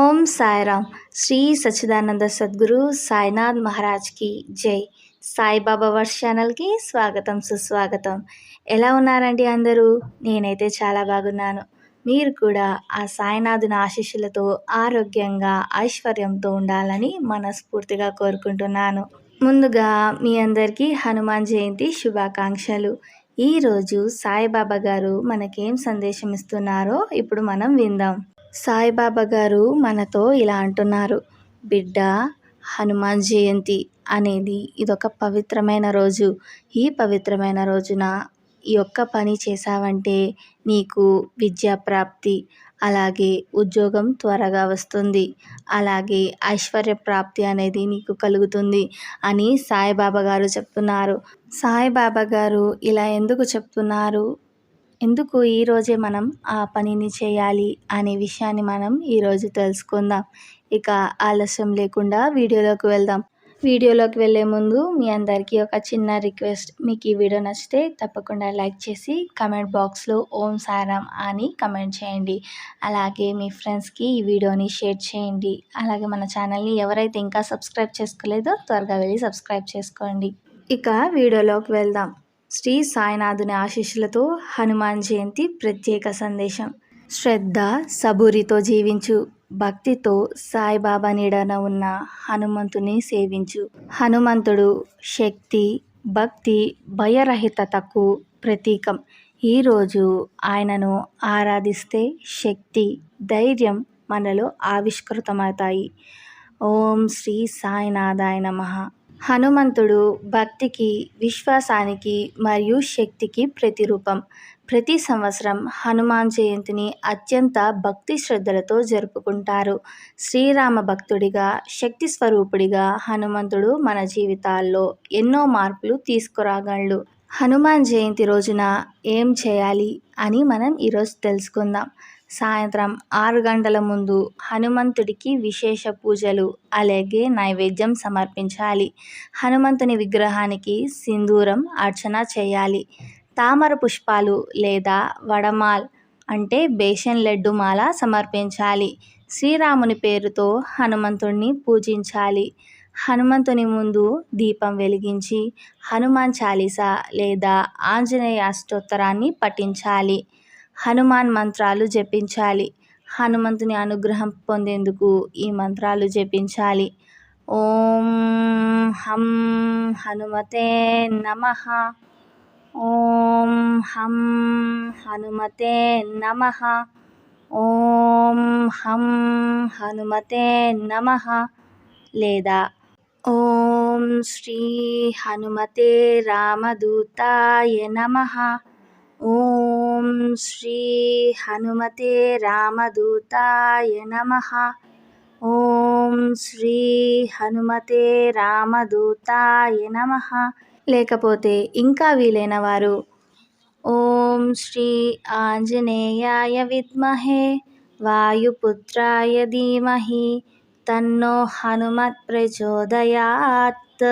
ఓం సాయిరామ్. శ్రీ సచ్చిదానంద సద్గురు సాయినాథ్ మహారాజ్కి జై. సాయిబాబా వర్ష ఛానల్కి స్వాగతం సుస్వాగతం. ఎలా ఉన్నారండి అందరూ? నేనైతే చాలా బాగున్నాను. మీరు కూడా ఆ సాయినాథుని ఆశీస్సులతో ఆరోగ్యంగా ఐశ్వర్యంతో ఉండాలని మనస్ఫూర్తిగా కోరుకుంటున్నాను. ముందుగా మీ అందరికీ హనుమాన్ జయంతి శుభాకాంక్షలు. ఈరోజు సాయిబాబా గారు మనకేం సందేశం ఇస్తున్నారో ఇప్పుడు మనం విందాం. సాయిబాబా గారు మనతో ఇలా అంటున్నారు, బిడ్డ, హనుమాన్ జయంతి అనేది ఇదొక పవిత్రమైన రోజు. ఈ పవిత్రమైన రోజున ఈ ఒక్క పని చేశావంటే నీకు విద్యా ప్రాప్తి, అలాగే ఉద్యోగం త్వరగా వస్తుంది, అలాగే ఐశ్వర్య ప్రాప్తి అనేది నీకు కలుగుతుంది అని సాయిబాబా గారు చెప్తున్నారు. సాయిబాబా గారు ఇలా ఎందుకు చెప్తున్నారు, ఎందుకు ఈరోజే మనం ఆ పనిని చేయాలి అనే విషయాన్ని మనం ఈరోజు తెలుసుకుందాం. ఇక ఆలస్యం లేకుండా వీడియోలోకి వెళ్దాం. వీడియోలోకి వెళ్ళే ముందు మీ అందరికీ ఒక చిన్న రిక్వెస్ట్. మీకు ఈ వీడియో నచ్చితే తప్పకుండా లైక్ చేసి కమెంట్ బాక్స్లో ఓం సాయిరామ్ అని కమెంట్ చేయండి. అలాగే మీ ఫ్రెండ్స్కి ఈ వీడియోని షేర్ చేయండి. అలాగే మన ఛానల్ని ఎవరైతే ఇంకా సబ్స్క్రైబ్ చేసుకోలేదో త్వరగా వెళ్ళి సబ్స్క్రైబ్ చేసుకోండి. ఇక వీడియోలోకి వెళ్దాం. శ్రీ సాయినాథుని ఆశీస్సులతో హనుమాన్ జయంతి ప్రత్యేక సందేశం. శ్రద్ధ సబూరితో జీవించు, భక్తితో సాయిబాబా నీడన ఉన్న హనుమంతుని సేవించు. హనుమంతుడు శక్తి, భక్తి, భయరహితతకు ప్రతీకం. ఈరోజు ఆయనను ఆరాధిస్తే శక్తి, ధైర్యం మనలో ఆవిష్కృతమవుతాయి. ఓం శ్రీ సాయినాథాయ నమః. హనుమంతుడు భక్తికి, విశ్వాసానికి మరియు శక్తికి ప్రతిరూపం. ప్రతి సంవత్సరం హనుమాన్ జయంతిని అత్యంత భక్తి శ్రద్ధలతో జరుపుకుంటారు. శ్రీరామ భక్తుడిగా, శక్తి స్వరూపుడిగా హనుమంతుడు మన జీవితాల్లో ఎన్నో మార్పులు తీసుకురాగలడు. హనుమాన్ జయంతి రోజున ఏం చేయాలి అని మనం ఈరోజు తెలుసుకుందాం. సాయంత్రం 6 గంటల ముందు హనుమంతుడికి విశేష పూజలు, అలాగే నైవేద్యం సమర్పించాలి. హనుమంతుని విగ్రహానికి సింధూరం అర్చన చేయాలి. తామర పుష్పాలు లేదా వడమాల్ అంటే బేసన్ లడ్డు మాల సమర్పించాలి. శ్రీరాముని పేరుతో హనుమంతుడిని పూజించాలి. హనుమంతుని ముందు దీపం వెలిగించి హనుమాన్ చాలీసా లేదా ఆంజనేయ అష్టోత్తరాన్ని పఠించాలి. హనుమాన్ మంత్రాలు జపించాలి. హనుమంతుని అనుగ్రహం పొందేందుకు ఈ మంత్రాలు జపించాలి. ఓం హం హనుమతే నమః. ఓం హం హనుమతే నమః. ఓం హం హనుమతే నమః. లేదా ఓం శ్రీ హనుమతే రామదూతాయ నమః. ఓం శ్రీ హనుమతే రామదూతాయ నమః. ఓం శ్రీ హనుమతే రామదూతాయ నమః. లేకపోతే ఇంకా వీలైన వారు ఓం శ్రీ ఆంజనేయాయ విద్మహే వాయుపుత్రాయ ధీమహి తన్నో హనుమత్ ప్రచోదయాత్.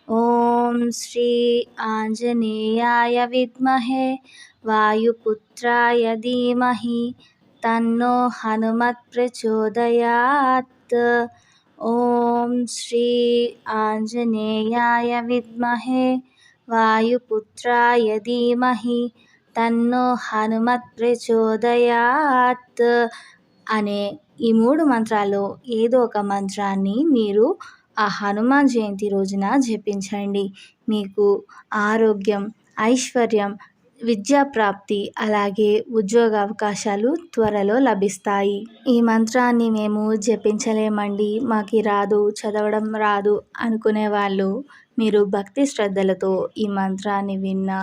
ఓం శ్రీ ఆంజనేయాయ విద్మహే వాయుపుత్రాయ ధీమహి తన్నో హనుమత్ ప్రచోదయాత్. ఓం శ్రీ ఆంజనేయాయ విద్మహే వాయుపుత్రాయ ధీమహి తన్నో హనుమత్ ప్రచోదయాత్ అనే ఈ 3 మంత్రాల్లో ఏదో ఒక మంత్రాన్ని మీరు ఆ హనుమాన్ జయంతి రోజున జపించండి. మీకు ఆరోగ్యం, ఐశ్వర్యం, విద్యా ప్రాప్తి, అలాగే ఉద్యోగ అవకాశాలు త్వరలో లభిస్తాయి. ఈ మంత్రాన్ని మేము జపించలేమండి, మాకు రాదు, చదవడం రాదు అనుకునే వాళ్ళు మీరు భక్తి శ్రద్ధలతో ఈ మంత్రాన్ని విన్నా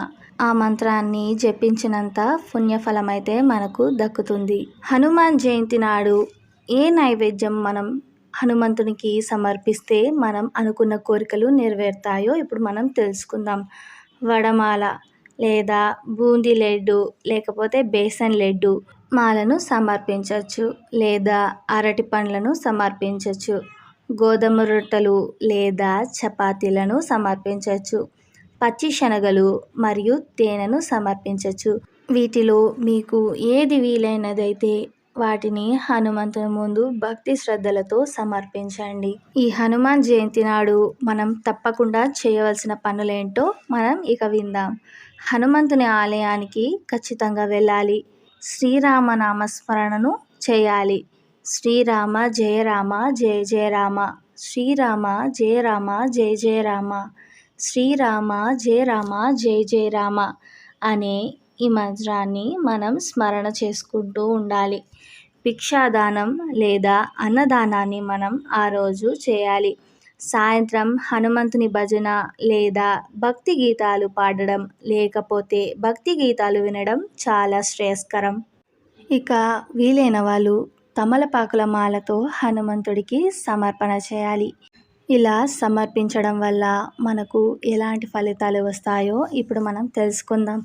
ఆ మంత్రాన్ని జపించినంత పుణ్యఫలమైతే మనకు దక్కుతుంది. హనుమాన్ జయంతి నాడు ఏ నైవేద్యం మనం హనుమంతునికి సమర్పిస్తే మనం అనుకున్న కోరికలు నెరవేరుతాయో ఇప్పుడు మనం తెలుసుకుందాం. వడమాల లేదా బూందీ లడ్డు లేకపోతే బేసన్ లడ్డు మాలను సమర్పించవచ్చు, లేదా అరటి పండ్లను సమర్పించవచ్చు. గోధుమ రొట్టెలు లేదా చపాతీలను సమర్పించవచ్చు. పచ్చి శనగలు మరియు తేనెను సమర్పించవచ్చు. వీటిలో మీకు ఏది వీలైనదైతే వాటిని హనుమంతుని ముందు భక్తి శ్రద్ధలతో సమర్పించండి. ఈ హనుమాన్ జయంతి నాడు మనం తప్పకుండా చేయవలసిన పనులేంటో మనం ఇక విందాం. హనుమంతుని ఆలయానికి ఖచ్చితంగా వెళ్ళాలి. శ్రీరామ నామస్మరణను చేయాలి. శ్రీరామ జయ రామ జయ జయ రామ, శ్రీరామ జయ రామ జయ జయ రామ, శ్రీరామ జయ రామ జయ జయ రామ అనే ఈ మంత్రాన్ని మనం స్మరణ చేసుకుంటూ ఉండాలి. భిక్షాదానం లేదా అన్నదానాన్ని మనం ఆ రోజు చేయాలి. సాయంత్రం హనుమంతుని భజన లేదా భక్తి గీతాలు పాడడం లేకపోతే భక్తి గీతాలు వినడం చాలా శ్రేయస్కరం. ఇక వీలైన వాళ్ళు తమలపాకుల మాలతో హనుమంతుడికి సమర్పణ చేయాలి. ఇలా సమర్పించడం వల్ల మనకు ఎలాంటి ఫలితాలు వస్తాయో ఇప్పుడు మనం తెలుసుకుందాం.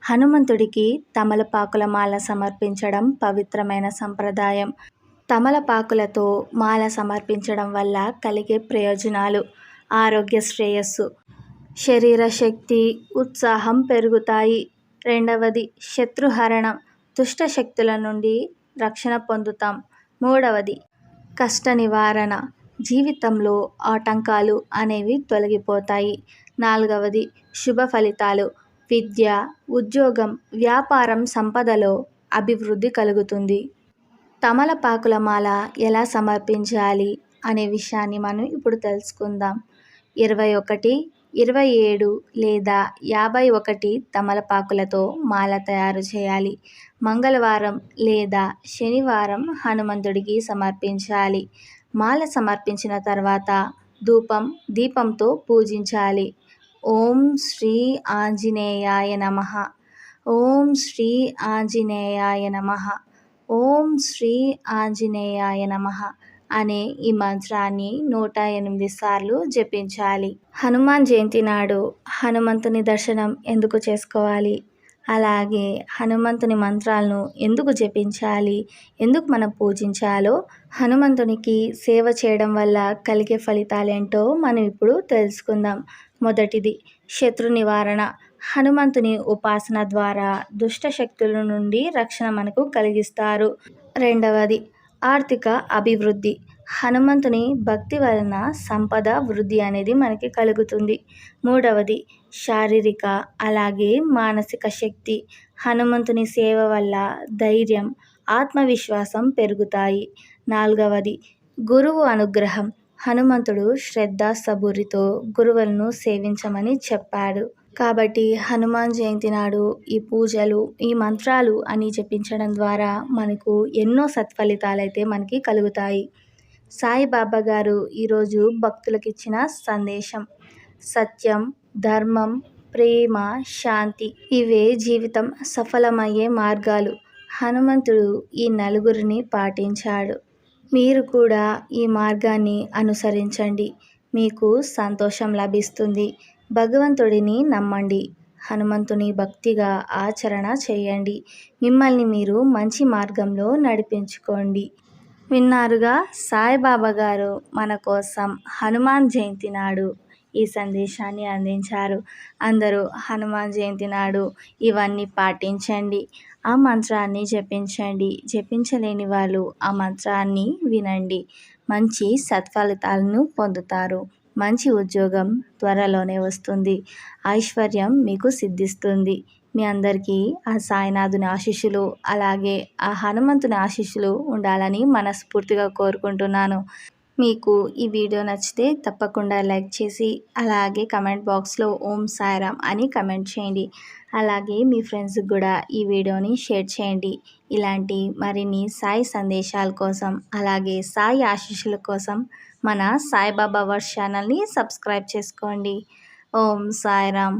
హనుమంతుడికి తమలపాకుల మాల సమర్పించడం పవిత్రమైన సంప్రదాయం. తమలపాకులతో మాల సమర్పించడం వల్ల కలిగే ప్రయోజనాలు: ఆరోగ్య శ్రేయస్సు, శరీర శక్తి, ఉత్సాహం పెరుగుతాయి. రెండవది శత్రుహరణం, దుష్ట శక్తుల నుండి రక్షణ పొందుతాం. మూడవది కష్ట నివారణ, జీవితంలో ఆటంకాలు అనేవి తొలగిపోతాయి. నాలుగవది శుభ ఫలితాలు, విద్య, ఉద్యోగం, వ్యాపారం, సంపదలో అభివృద్ధి కలుగుతుంది. తమలపాకుల మాల ఎలా సమర్పించాలి అనే విషయాన్ని మనం ఇప్పుడు తెలుసుకుందాం. 21, 27 లేదా 51 తమలపాకులతో మాల తయారు చేయాలి. మంగళవారం లేదా శనివారం హనుమంతుడికి సమర్పించాలి. మాల సమర్పించిన తర్వాత ధూపం, దీపంతో పూజించాలి. ఓం శ్రీ ఆంజనేయాయ నమః, ఓం శ్రీ ఆంజనేయాయ నమః, ఓం శ్రీ ఆంజనేయాయ నమః అనే ఈ మంత్రాన్ని 108 సార్లు జపించాలి. హనుమాన్ జయంతి నాడు హనుమంతుని దర్శనం ఎందుకు చేసుకోవాలి, అలాగే హనుమంతుని మంత్రాలను ఎందుకు జపించాలి, ఎందుకు మనం పూజించాలో, హనుమంతునికి సేవ చేయడం వల్ల కలిగే ఫలితాలేంటో మనం ఇప్పుడు తెలుసుకుందాం. మొదటిది శత్రు నివారణ. హనుమంతుని ఉపాసన ద్వారా దుష్ట శక్తుల నుండి రక్షణ మనకు కలిగిస్తారు. రెండవది ఆర్థిక అభివృద్ధి. హనుమంతుని భక్తి వలన సంపద వృద్ధి అనేది మనకి కలుగుతుంది. మూడవది శారీరక అలాగే మానసిక శక్తి. హనుమంతుని సేవ వల్ల ధైర్యం, ఆత్మవిశ్వాసం పెరుగుతాయి. నాలుగవది గురువు అనుగ్రహం. హనుమంతుడు శ్రద్ధ సబూరితో గురువులను సేవించమని చెప్పాడు. కాబట్టి హనుమాన్ జయంతి నాడు ఈ పూజలు, ఈ మంత్రాలు అని జపించడం ద్వారా మనకు ఎన్నో సత్ఫలితాలైతే మనకి కలుగుతాయి. సాయిబాబా గారు ఈరోజు భక్తులకు ఇచ్చిన సందేశం: సత్యం, ధర్మం, ప్రేమ, శాంతి ఇవే జీవితం సఫలమయ్యే మార్గాలు. హనుమంతుడు ఈ నలుగురిని పాటించాడు. మీరు కూడా ఈ మార్గాన్ని అనుసరించండి. మీకు సంతోషం లభిస్తుంది. భగవంతుడిని నమ్మండి. హనుమంతుని భక్తిగా ఆచరణ చేయండి. మిమ్మల్ని మీరు మంచి మార్గంలో నడిపించుకోండి. విన్నారుగా, సాయిబాబా గారు మన కోసం హనుమాన్ జయంతి నాడు ఈ సందేశాన్ని అందించారు. అందరూ హనుమాన్ జయంతి నాడు ఇవన్నీ పాటించండి. ఆ మంత్రాన్ని జపించండి. జపించలేని వాళ్ళు ఆ మంత్రాన్ని వినండి. మంచి సత్ఫలితాలను పొందుతారు. మంచి ఉద్యోగం త్వరలోనే వస్తుంది. ఐశ్వర్యం మీకు సిద్ధిస్తుంది. మీ అందరికీ ఆ సాయినాథుని ఆశీస్సులు అలాగే ఆ హనుమంతుని ఆశీస్సులు ఉండాలని మనస్ఫూర్తిగా కోరుకుంటున్నాను. మీకు ఈ వీడియో నచ్చితే తప్పకుండా లైక్ చేసి అలాగే కమెంట్ బాక్స్లో ఓం సాయిరామ్ అని కమెంట్ చేయండి. అలాగే మీ ఫ్రెండ్స్కి కూడా ఈ వీడియోని షేర్ చేయండి. ఇలాంటి మరిన్ని సాయి సందేశాల కోసం అలాగే సాయి ఆశీస్సుల కోసం మన సాయిబాబా వర్స్ ఛానల్ని సబ్స్క్రైబ్ చేసుకోండి. ఓం సాయిరామ్.